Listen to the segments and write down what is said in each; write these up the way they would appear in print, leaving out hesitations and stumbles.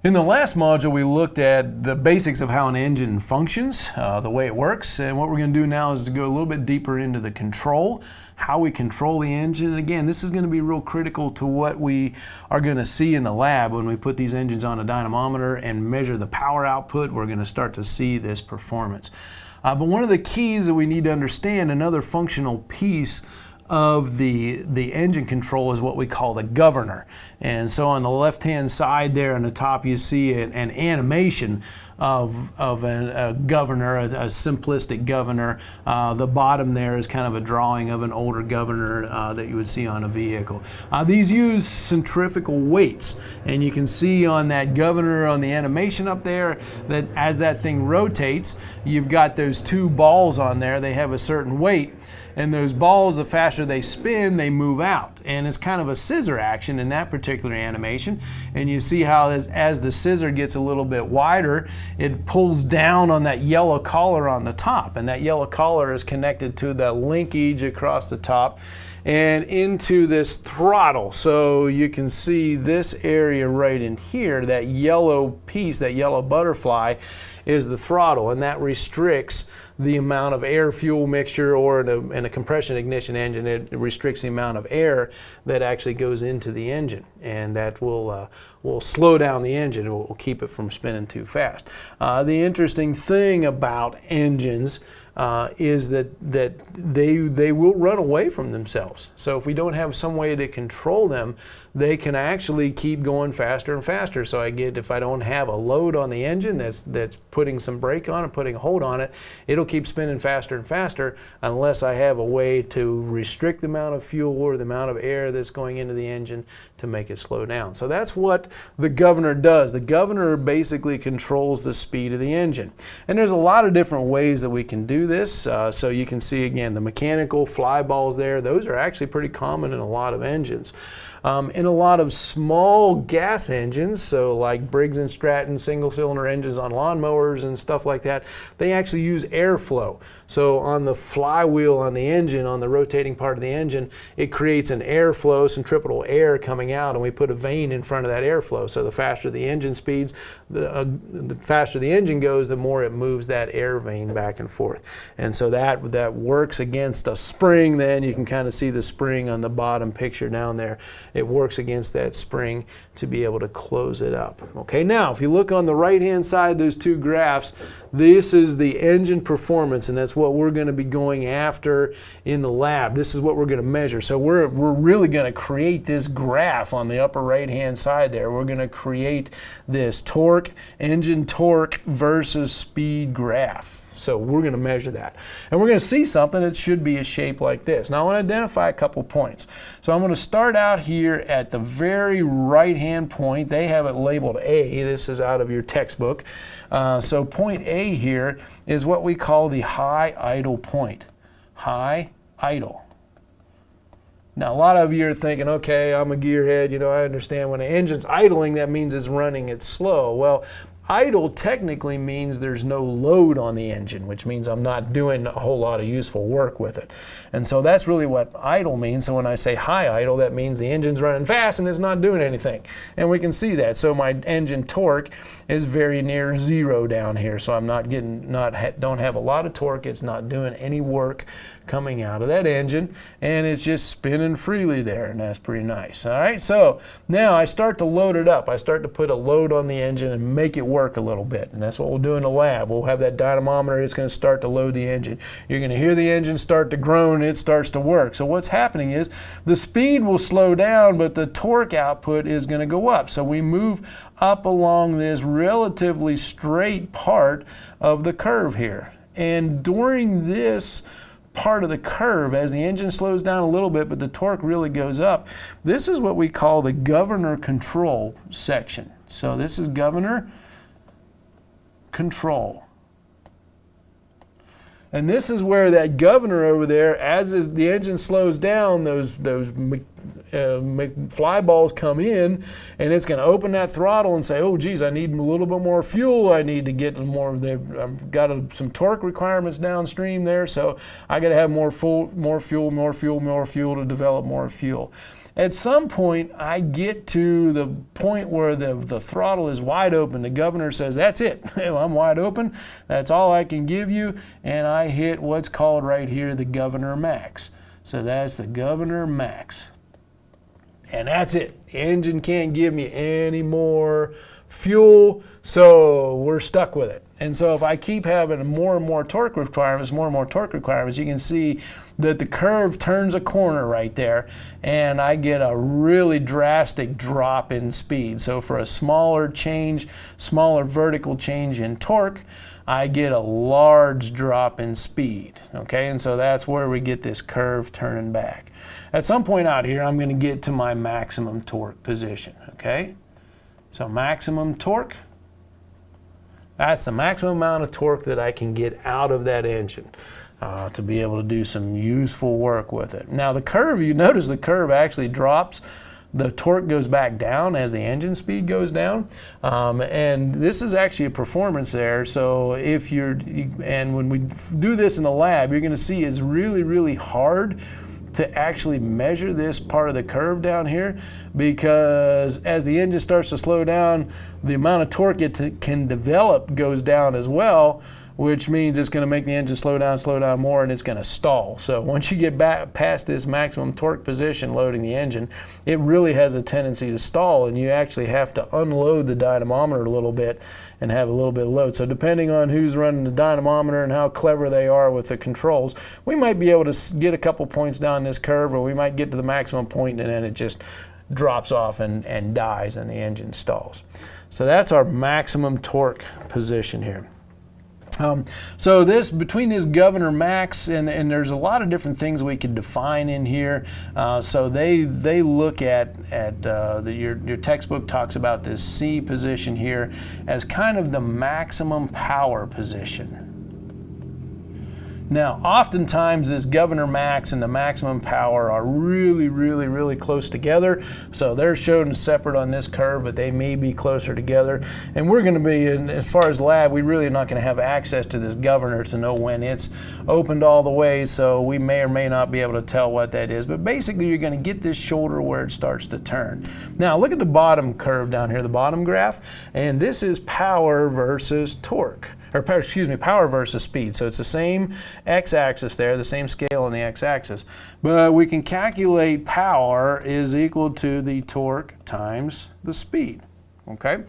In the last module, we looked at the basics of how an engine functions, the way it works, and what we're going to do now is to go a little bit deeper into the control, how we control the engine. And again, this is going to be real critical to what we are going to see in the lab when we put these engines on a dynamometer and measure the power output. We're going to start to see this performance. But one of the keys that we need to understand, another functional piece of the engine control, is what we call the governor. And so on the left hand side there on the top you see an animation of a governor, a simplistic governor. The bottom there is kind of a drawing of an older governor that you would see on a vehicle. These use centrifugal weights, and you can see on that governor on the animation up there that as that thing rotates, you've got those two balls on there. They have a certain weight, and those balls, the faster they spin, they move out. And it's kind of a scissor action in that particular animation. And you see how as the scissor gets a little bit wider, it pulls down on that yellow collar on the top. And that yellow collar is connected to the linkage across the top and into this throttle. So you can see this area right in here, that yellow piece, that yellow butterfly, is the throttle, and that restricts the amount of air-fuel mixture, or in a compression ignition engine, it restricts the amount of air that actually goes into the engine, and that will slow down the engine. It will keep it from spinning too fast. The interesting thing about engines is that they will run away from themselves. So if we don't have some way to control them, they can actually keep going faster and faster. So if I don't have a load on the engine that's putting some brake on it, putting a hold on it, it'll keep spinning faster and faster unless I have a way to restrict the amount of fuel or the amount of air that's going into the engine to make it slow down. So that's what the governor does. The governor basically controls the speed of the engine. And there's a lot of different ways that we can do this. So you can see again the mechanical fly balls there. Those are actually pretty common in a lot of engines. In a lot of small gas engines, so like Briggs & Stratton single-cylinder engines on lawnmowers and stuff like that, they actually use airflow. So on the flywheel on the engine, on the rotating part of the engine, it creates an airflow, centripetal air coming out, and we put a vane in front of that airflow. So the faster the engine speeds, the faster the engine goes, the more it moves that air vane back and forth. And so that works against a spring. Then you can kind of see the spring on the bottom picture down there. It works against that spring to be able to close it up. Okay, now if you look on the right hand side, those two graphs, this is the engine performance, and that's what we're going to be going after in the lab. This is what we're going to measure. So we're really going to create this graph on the upper right hand side there. We're going to create this torque, engine torque versus speed graph. So we're going to measure that. And we're going to see something that should be a shape like this. Now I want to identify a couple points. So I'm going to start out here at the very right hand point. They have it labeled A. This is out of your textbook. So point A here is what we call the high idle point. High idle. Now a lot of you are thinking, okay, I'm a gearhead, I understand when an engine's idling, that means it's running it slow. Well, idle technically means there's no load on the engine, which means I'm not doing a whole lot of useful work with it. And so that's really what idle means. So when I say high idle, that means the engine's running fast and it's not doing anything. And we can see that. So my engine torque is very near zero down here. So I'm don't have a lot of torque. It's not doing any work coming out of that engine, and it's just spinning freely there, and that's pretty nice. All right, so now I start to load it up. I start to put a load on the engine and make it work a little bit, and that's what we'll do in the lab. We'll have that dynamometer. It's going to start to load the engine. You're going to hear the engine start to groan, and it starts to work. So what's happening is the speed will slow down, but the torque output is going to go up. So we move up along this relatively straight part of the curve here, and during this part of the curve, as the engine slows down a little bit but the torque really goes up, this is what we call the governor control section. So this is governor control. And this is where that governor over there, as the engine slows down, those fly balls come in, and it's going to open that throttle and say, oh geez, I need a little bit more fuel. I need to get more. I've got some torque requirements downstream there, so I got to have more fuel to develop more fuel. at some point I get to the point where the throttle is wide open. The governor says, that's it. I'm wide open. That's all I can give you. And I hit what's called right here the governor max. So that's the governor max. And that's it. The engine can't give me any more fuel, so we're stuck with it. And so if I keep having more and more torque requirements, you can see that the curve turns a corner right there, and I get a really drastic drop in speed. So for a smaller vertical change in torque, I get a large drop in speed, okay? And so that's where we get this curve turning back. At some point out here, I'm going to get to my maximum torque position, okay? So maximum torque, that's the maximum amount of torque that I can get out of that engine to be able to do some useful work with it. Now the curve, you notice the curve actually drops. The torque goes back down as the engine speed goes down, and this is actually a performance error. So and when we do this in the lab, you're going to see it's really, really hard to actually measure this part of the curve down here, because as the engine starts to slow down, the amount of torque it can develop goes down as well, which means it's going to make the engine slow down more, and it's going to stall. So once you get back past this maximum torque position loading the engine, it really has a tendency to stall, and you actually have to unload the dynamometer a little bit and have a little bit of load. So depending on who's running the dynamometer and how clever they are with the controls, we might be able to get a couple points down this curve, or we might get to the maximum point and then it just drops off and dies and the engine stalls. So that's our maximum torque position here. So this, between this governor max, and there's a lot of different things we could define in here. So they look at your textbook talks about this C position here as kind of the maximum power position. Now, oftentimes this governor max and the maximum power are really, really, really close together. So they're shown separate on this curve, but they may be closer together. And we're going to be, as far as lab, we really are not going to have access to this governor to know when it's opened all the way. So we may or may not be able to tell what that is. But basically, you're going to get this shoulder where it starts to turn. Now, look at the bottom curve down here, the bottom graph. And this is power versus torque. Power versus speed. So it's the same x-axis there, the same scale on the x-axis. But we can calculate power is equal to the torque times the speed. Okay?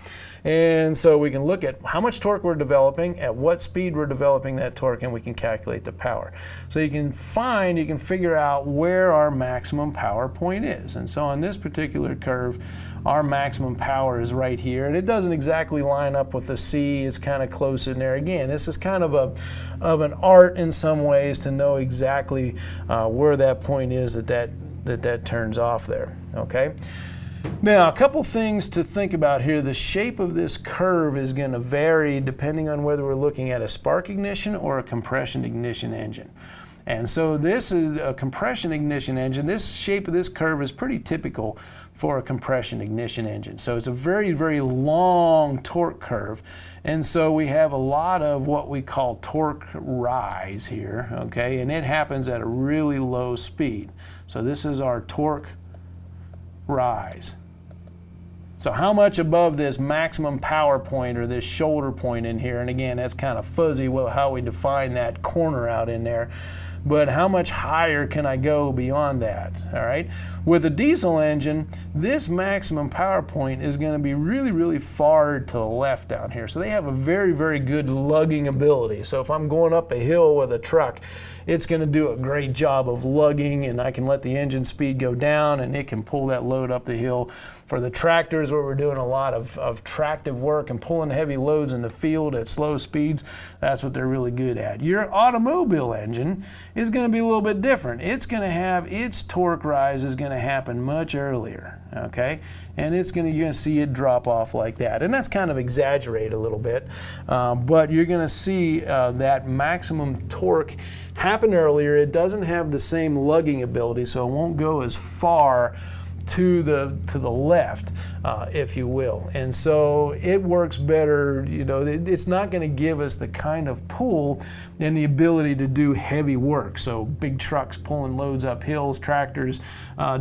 And so we can look at how much torque we're developing, at what speed we're developing that torque, and we can calculate the power. So you can figure out where our maximum power point is. And so on this particular curve, our maximum power is right here, and it doesn't exactly line up with the C. It's kind of close in there. Again, this is kind of an art in some ways to know exactly where that point is that turns off there. Okay. Now, a couple things to think about here. The shape of this curve is going to vary depending on whether we're looking at a spark ignition or a compression ignition engine. And so this is a compression ignition engine. This shape of this curve is pretty typical for a compression ignition engine. So it's a very, very long torque curve. And so we have a lot of what we call torque rise here, okay? And it happens at a really low speed. So this is our torque rise. So how much above this maximum power point or this shoulder point in here, and again, that's kind of fuzzy how we define that corner out in there, but how much higher can I go beyond that, all right? With a diesel engine, this maximum power point is going to be really, really far to the left down here. So they have a very, very good lugging ability. So if I'm going up a hill with a truck, it's going to do a great job of lugging, and I can let the engine speed go down and it can pull that load up the hill. For the tractors, where we're doing a lot of tractive work and pulling heavy loads in the field at slow speeds, that's what they're really good at. Your automobile engine is going to be a little bit different. It's going to have its torque rise is going to happen much earlier, okay? And you're going to see it drop off like that. And that's kind of exaggerated a little bit, but you're going to see that maximum torque happen earlier. It doesn't have the same lugging ability, so it won't go as far to the left, if you will. And so it works better. It's not going to give us the kind of pull and the ability to do heavy work. So big trucks pulling loads up hills, tractors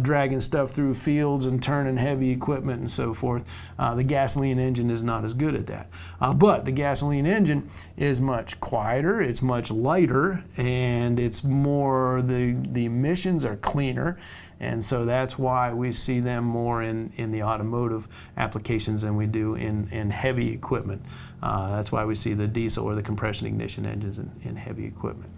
dragging stuff through fields and turning heavy equipment and so forth. The gasoline engine is not as good at that. But the gasoline engine is much quieter, it's much lighter, and it's more, the emissions are cleaner. And so that's why we see them more in the automotive applications than we do in heavy equipment. That's why we see the diesel or the compression ignition engines in heavy equipment.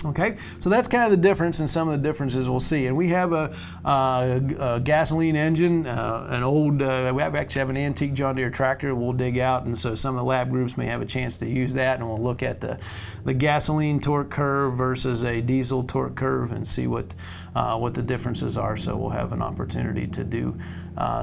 Okay, so that's kind of the difference, and some of the differences we'll see. And we have a gasoline engine, an old, we actually have an antique John Deere tractor we'll dig out, and so some of the lab groups may have a chance to use that, and we'll look at the gasoline torque curve versus a diesel torque curve and see what the differences are. So we'll have an opportunity to do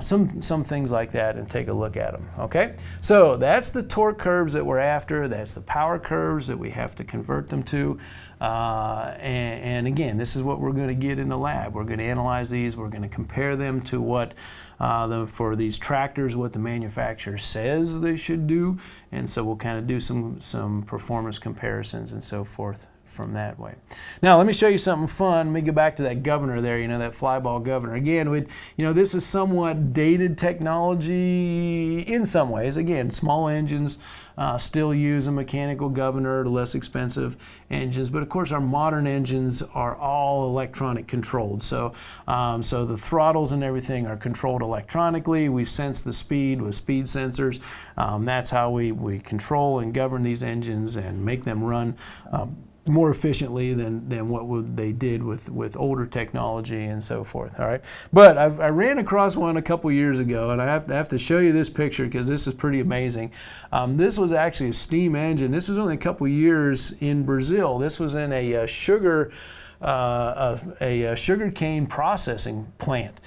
some things like that and take a look at them. Okay, so that's the torque curves that we're after. That's the power curves that we have to convert them to. And again, this is what we're going to get in the lab. We're going to analyze these. We're going to compare them to what for these tractors, what the manufacturer says they should do. And so we'll kind of do some performance comparisons and so forth from that way. Now let me show you something fun. Let me go back to that governor there, that flyball governor. Again, this is somewhat dated technology in some ways. Again, small engines still use a mechanical governor, the less expensive engines, but of course our modern engines are all electronic controlled. So the throttles and everything are controlled electronically. We sense the speed with speed sensors. That's how we control and govern these engines and make them run more efficiently than what they did with older technology and so forth. All right, but I ran across one a couple years ago, and I have to show you this picture because this is pretty amazing. This was actually a steam engine. This was only a couple years in Brazil. This was in a sugar cane processing plant.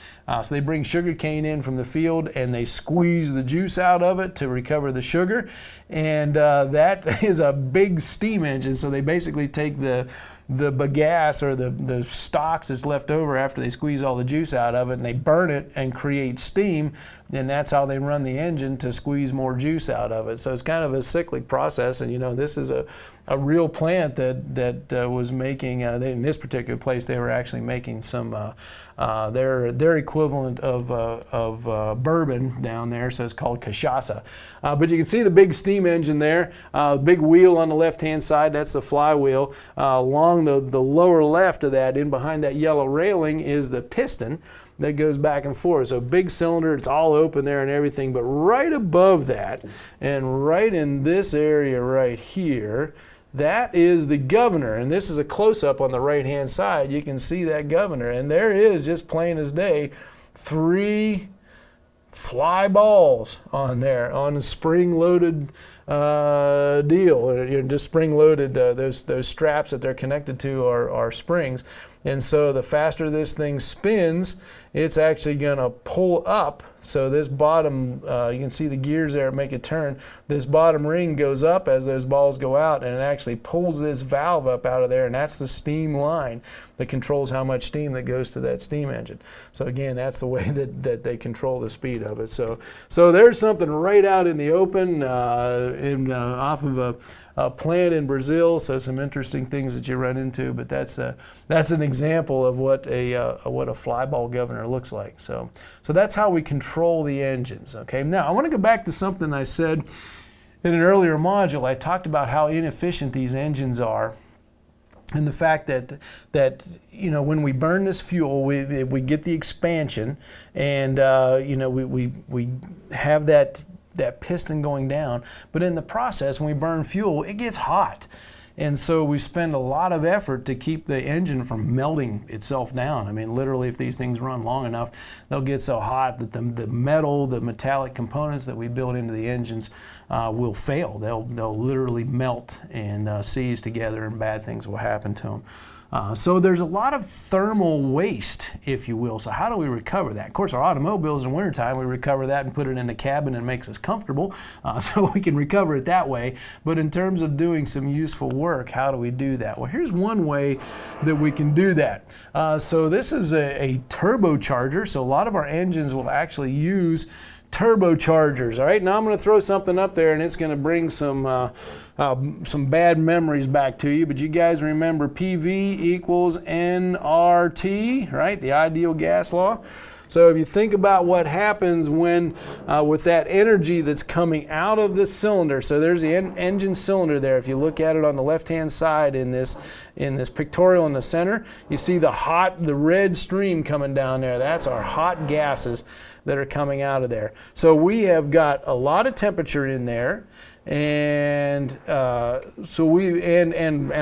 So they bring sugar cane in from the field and they squeeze the juice out of it to recover the sugar, and that is a big steam engine. So they basically take the bagasse or the stalks that's left over after they squeeze all the juice out of it, and they burn it and create steam, and that's how they run the engine to squeeze more juice out of it. So it's kind of a cyclic process, and this is a real plant that was making, in this particular place they were actually making some their equivalent of bourbon down there, so it's called cachaça. But you can see the big steam engine there, big wheel on the left-hand side, that's the flywheel. Along the lower left of that, in behind that yellow railing, is the piston that goes back and forth. So big cylinder, it's all open there and everything, but right above that, and right in this area right here, that is the governor, and this is a close-up on the right-hand side. You can see that governor, and there is, just plain as day, 3 fly balls on there on a spring-loaded deal. Just spring-loaded. Those straps that they're connected to are springs, and so the faster this thing spins, it's actually going to pull up. So this bottom, you can see the gears there make it turn. This bottom ring goes up as those balls go out, and it actually pulls this valve up out of there, and that's the steam line that controls how much steam that goes to that steam engine. So again, that's the way that they control the speed of it. So there's something right out in the open, off of a plant in Brazil. So some interesting things that you run into, but that's an example of what a flyball governor looks like. So that's how we control the engines. Okay, now I want to go back to something I said in an earlier module. I talked about how inefficient these engines are, and the fact that when we burn this fuel, we get the expansion, and we have that piston going down, but in the process, when we burn fuel, it gets hot. And so we spend a lot of effort to keep the engine from melting itself down. I mean, literally, if these things run long enough, they'll get so hot that the metallic components that we build into the engines will fail. They'll literally melt and seize together, and bad things will happen to them. So there's a lot of thermal waste, if you will. So how do we recover that? Of course, our automobiles in wintertime, we recover that and put it in the cabin and it makes us comfortable, so we can recover it that way. But in terms of doing some useful work, how do we do that? Well, here's one way that we can do that. So this is a turbocharger. So a lot of our engines will actually use turbochargers. All right, now I'm going to throw something up there and it's going to bring some bad memories back to you, but you guys remember PV equals nRT, right? The ideal gas law. So if you think about what happens when with that energy that's coming out of this cylinder, so there's the engine cylinder there. If you look at it on the left-hand side in this pictorial in the center, you see the red stream coming down there. That's our hot gases that are coming out of there. So we have got a lot of temperature in there, and a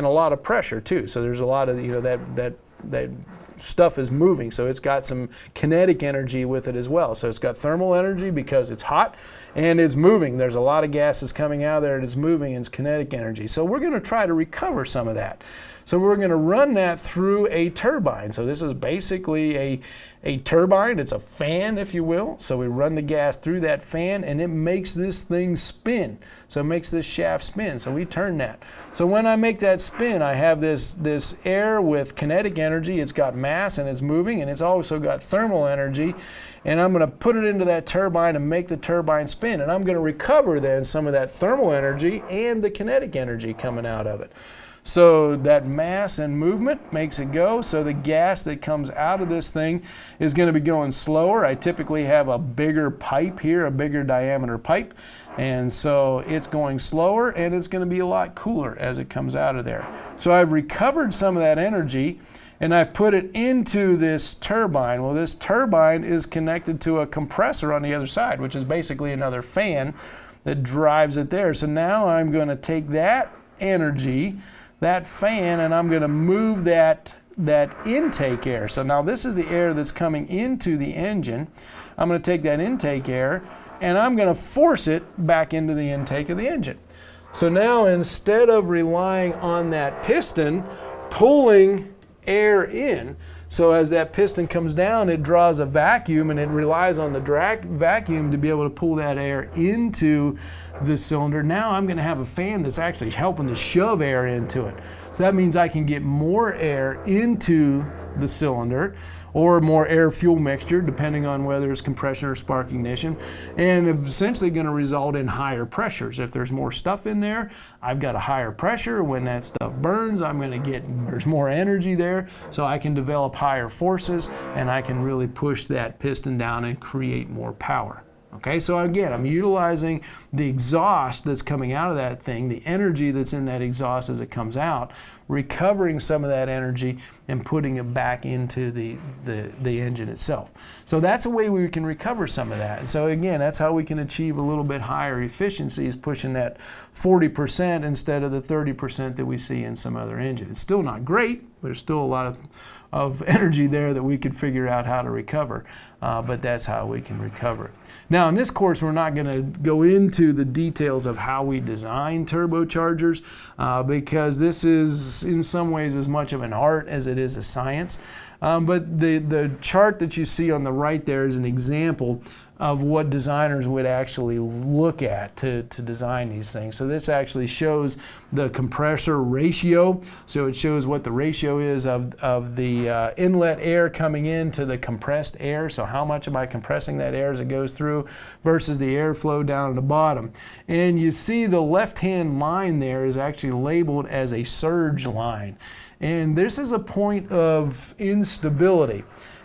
lot of pressure too. So there's a lot of, that stuff is moving, so it's got some kinetic energy with it as well. So it's got thermal energy because it's hot and it's moving. There's a lot of gases coming out of there and it's moving, and it's kinetic energy. So we're going to try to recover some of that. So we're going to run that through a turbine. So this is basically a turbine. It's a fan, if you will. So we run the gas through that fan and it makes this thing spin. So it makes this shaft spin. So we turn that. So when I make that spin, I have this air with kinetic energy. It's got mass and it's moving, and it's also got thermal energy. And I'm going to put it into that turbine and make the turbine spin. And I'm going to recover then some of that thermal energy and the kinetic energy coming out of it. So that mass and movement makes it go. So the gas that comes out of this thing is going to be going slower. I typically have a bigger pipe here, a bigger diameter pipe. And so it's going slower, and it's going to be a lot cooler as it comes out of there. So I've recovered some of that energy and I've put it into this turbine. Well, this turbine is connected to a compressor on the other side, which is basically another fan that drives it there. So now I'm going to take that energy, that fan, and I'm going to move that intake air. So now this is the air that's coming into the engine. I'm going to take that intake air and I'm going to force it back into the intake of the engine. So now instead of relying on that piston pulling air in, so as that piston comes down, it draws a vacuum, and it relies on the vacuum to be able to pull that air into the cylinder. Now I'm going to have a fan that's actually helping to shove air into it. So that means I can get more air into the cylinder, or more air-fuel mixture, depending on whether it's compression or spark ignition, and essentially going to result in higher pressures. If there's more stuff in there, I've got a higher pressure. When that stuff burns, there's more energy there, so I can develop higher forces, and I can really push that piston down and create more power. Okay, so again, I'm utilizing the exhaust that's coming out of that thing, the energy that's in that exhaust as it comes out, recovering some of that energy and putting it back into the engine itself. So that's a way we can recover some of that. And so again, that's how we can achieve a little bit higher efficiencies, pushing that 40% instead of the 30% that we see in some other engine. It's still not great. There's still a lot of energy there that we could figure out how to recover, but that's how we can recover it. Now in this course, we're not going to go into the details of how we design turbochargers, because this is in some ways as much of an art as it is a science. But the chart that you see on the right there is an example of what designers would actually look at to design these things. So this actually shows the compressor ratio. So it shows what the ratio is of the inlet air coming into the compressed air. So how much am I compressing that air as it goes through versus the airflow down at the bottom. And you see the left-hand line there is actually labeled as a surge line. And this is a point of instability.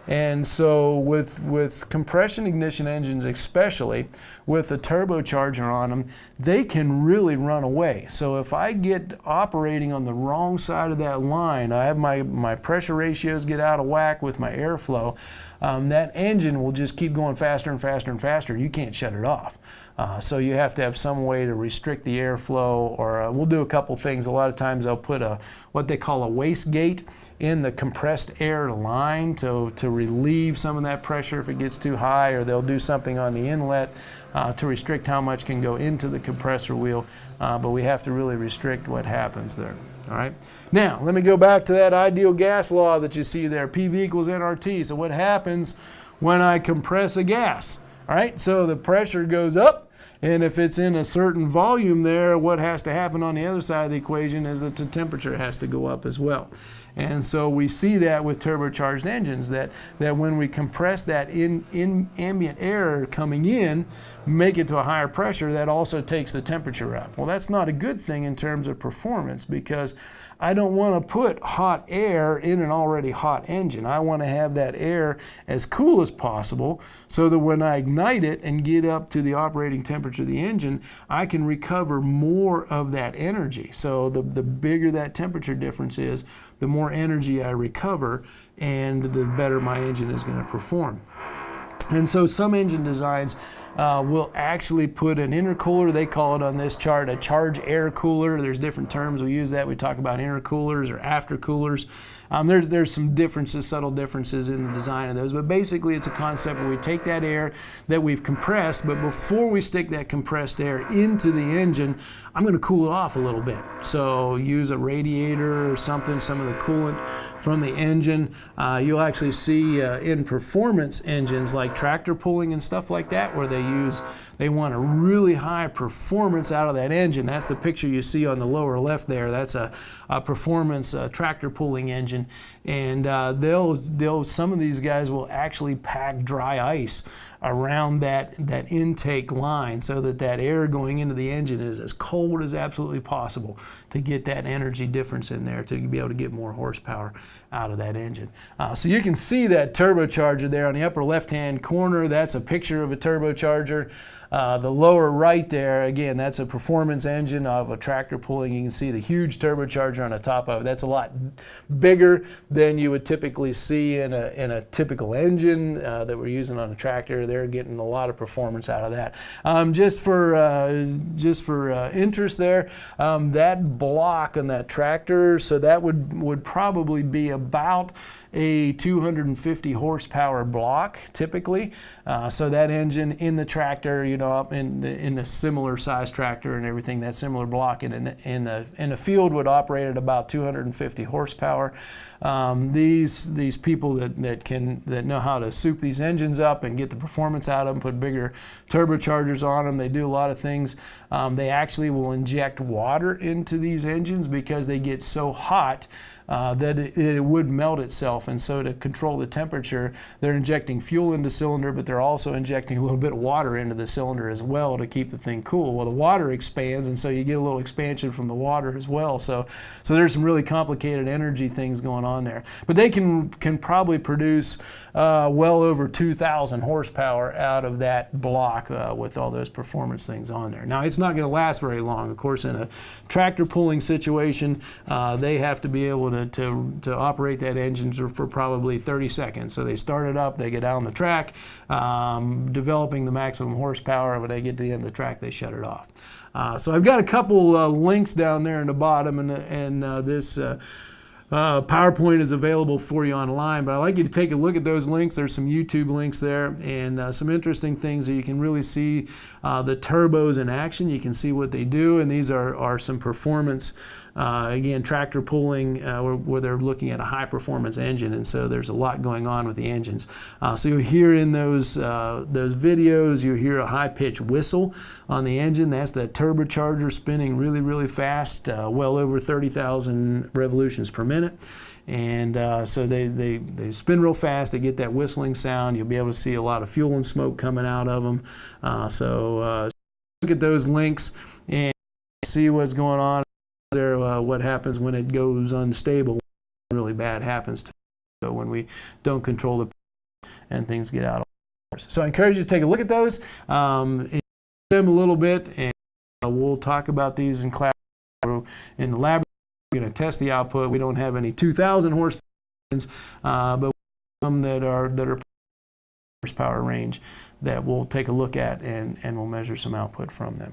And so with compression ignition engines, especially with a turbocharger on them, they can really run away. So if I get operating on the wrong side of that line, I have my pressure ratios get out of whack with my airflow, that engine will just keep going faster and faster and faster. You can't shut it off. So you have to have some way to restrict the airflow, or we'll do a couple things. A lot of times they'll put what they call a wastegate in the compressed air line to relieve some of that pressure if it gets too high, or they'll do something on the inlet to restrict how much can go into the compressor wheel, but we have to really restrict what happens there. All right. Now, let me go back to that ideal gas law that you see there, PV equals nRT. So what happens when I compress a gas? All right, so the pressure goes up, and if it's in a certain volume there, what has to happen on the other side of the equation is that the temperature has to go up as well. And so we see that with turbocharged engines, that when we compress that in ambient air coming in, make it to a higher pressure, that also takes the temperature up. Well, that's not a good thing in terms of performance, because I don't want to put hot air in an already hot engine. I want to have that air as cool as possible so that when I ignite it and get up to the operating temperature of the engine, I can recover more of that energy. So the bigger that temperature difference is, the more energy I recover, and the better my engine is going to perform. And so some engine designs will actually put an intercooler. They call it on this chart a charge air cooler. There's different terms we use that. We talk about intercoolers or aftercoolers. There's some differences, subtle differences in the design of those, but basically it's a concept where we take that air that we've compressed, but before we stick that compressed air into the engine, I'm going to cool it off a little bit. So use a radiator or something, some of the coolant from the engine. You'll actually see in performance engines like tractor pulling and stuff like that, where they want a really high performance out of that engine. That's the picture you see on the lower left there. That's a performance tractor pulling engine. And some of these guys will actually pack dry ice around that intake line so that air going into the engine is as cold as absolutely possible to get that energy difference in there to be able to get more horsepower out of that engine. So you can see that turbocharger there on the upper left-hand corner. That's a picture of a turbocharger. The lower right there, again, that's a performance engine of a tractor pulling. You can see the huge turbocharger on the top of it. That's a lot bigger than you would typically see in a typical engine that we're using on a tractor. They're getting a lot of performance out of that. Just for interest there, that block on that tractor, so that would probably be about a 250 horsepower block typically. So that engine in the tractor, up in a similar size tractor and everything, that similar block in the field would operate at about 250 horsepower. These people that know how to soup these engines up and get the performance out of them, put bigger turbochargers on them, they do a lot of things. They actually will inject water into these engines because they get so hot that it would melt itself. And so to control the temperature, they're injecting fuel into the cylinder, but they're also injecting a little bit of water into the cylinder as well to keep the thing cool. Well, the water expands, and so you get a little expansion from the water as well. So there's some really complicated energy things going on there. But they can probably produce well over 2,000 horsepower out of that block with all those performance things on there. Now, it's not going to last very long. Of course, in a tractor pulling situation, they have to be able to operate that engine for probably 30 seconds. So they start it up, they get down the track, developing the maximum horsepower. When they get to the end of the track, they shut it off. So I've got a couple links down there in the bottom, and this PowerPoint is available for you online, but I'd like you to take a look at those links. There's some YouTube links there, and some interesting things that you can really see the turbos in action. You can see what they do, and these are some performance, again, tractor pulling, where they're looking at a high performance engine, and so there's a lot going on with the engines. So you'll hear in those videos, you'll hear a high pitched whistle on the engine. That's the turbocharger spinning really, really fast, well over 30,000 revolutions per minute. And so they spin real fast. They get that whistling sound. You'll be able to see a lot of fuel and smoke coming out of them. So look at those links and see what's going on there. What happens when it goes unstable? Really bad happens to it. So when we don't control the and things get out of order. So I encourage you to take a look at those, them a little bit, and we'll talk about these in class in the lab. We're going to test the output. We don't have any 2,000 horsepower, but some that are horsepower range that we'll take a look at, and we'll measure some output from them.